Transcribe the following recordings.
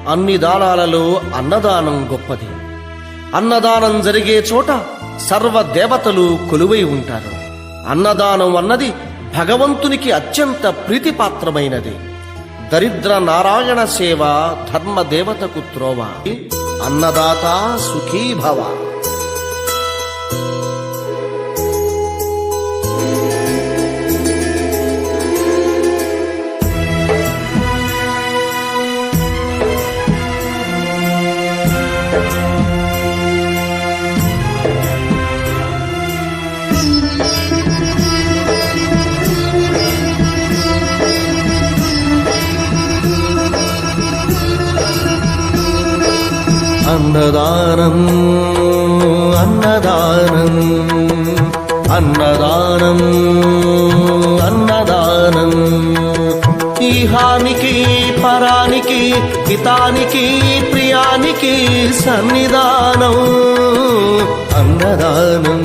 అన్ని దానాలలో అన్నదానం గొప్పది. అన్నదానం జరిగే చోట సర్వదేవతలు కొలువై ఉంటారు. అన్నదానం అన్నది భగవంతునికి అత్యంత ప్రీతిపాత్రమైనది. దరిద్ర నారాయణ సేవ ధర్మదేవతకు త్రోవ. అన్నదాత సుఖీ భవ. అన్నదానం అన్నదానం అన్నదానం అన్నదానం ఈహానికి పరానికి హితానికి ప్రియానికి సన్నిధానం. అన్నదానం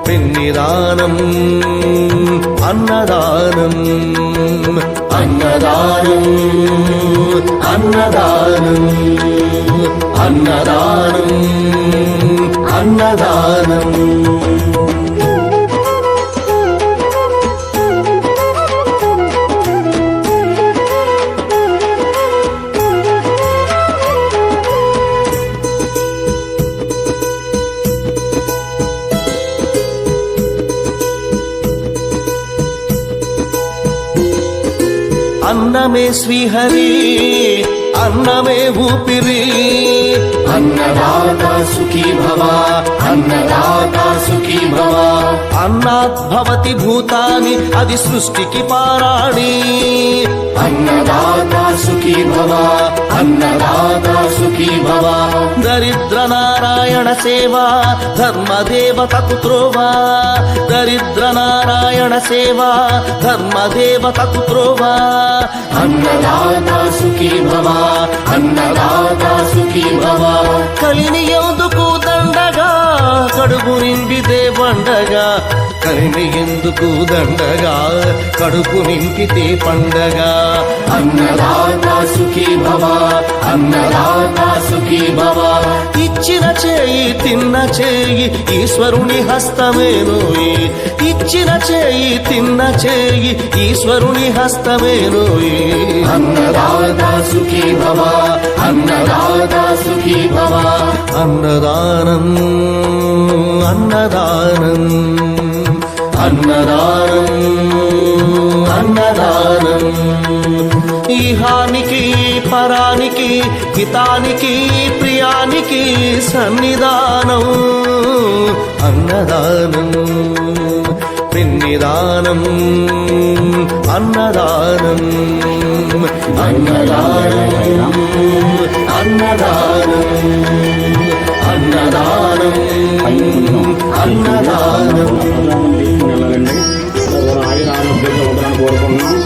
పిన్నిదానం అన్నదానం అన్నదానం అన్నదానం అన్నదానం అన్నదానం. అన్నమే శ్రీహరి అన్నమే ఊపిరి. అన్నదాత సుఖీ భవ అన్నదాత సుఖీ భవ. అన్నాద్భవతి భూతాని అది సృష్టికి పారాణి. అన్నదాత సుఖీ భవ అన్నదాత సుఖీ భవ. దరిద్ర నారాయణ సేవ ధర్మదేవతకు త్రోవ. దరిద్ర నారాయణ సేవ ధర్మదేవతకు త్రోవ. అన్నదాత సుఖీ భవ అన్నదాత సుఖీ భవ. కలిని ఎందుకు దండగా కడుపు నింపితే పండగా. కలిని ఎందుకు దండగా కడుపు నింపితే పండగ. అన్నదాత సుఖీ భవ అన్నదాత సుఖీ భవ. ఇచ్చిన చేయి తిన్న చేయి ఈశ్వరుని హస్తమేనోయి. ఇచ్చిన చేయి తిన్న చేయి ఈశ్వరుని హస్తమేనోయి. అన్నదాత సుఖీ భవ అన్నదాత సుఖీ భవ. అన్నదానం అన్నదానం అన్నదానం అన్నదానం ఈహానికి పరానికి హితానికి ప్రియానికి సన్నిధానం. అన్నదానం పిన్నిదానం అన్నదానం అన్నదానం అన్నదానం అన్నదానం అన్నదానం. ఆయుర ఆరోగ్యంగా ఉండాలని కోరుకున్నాం.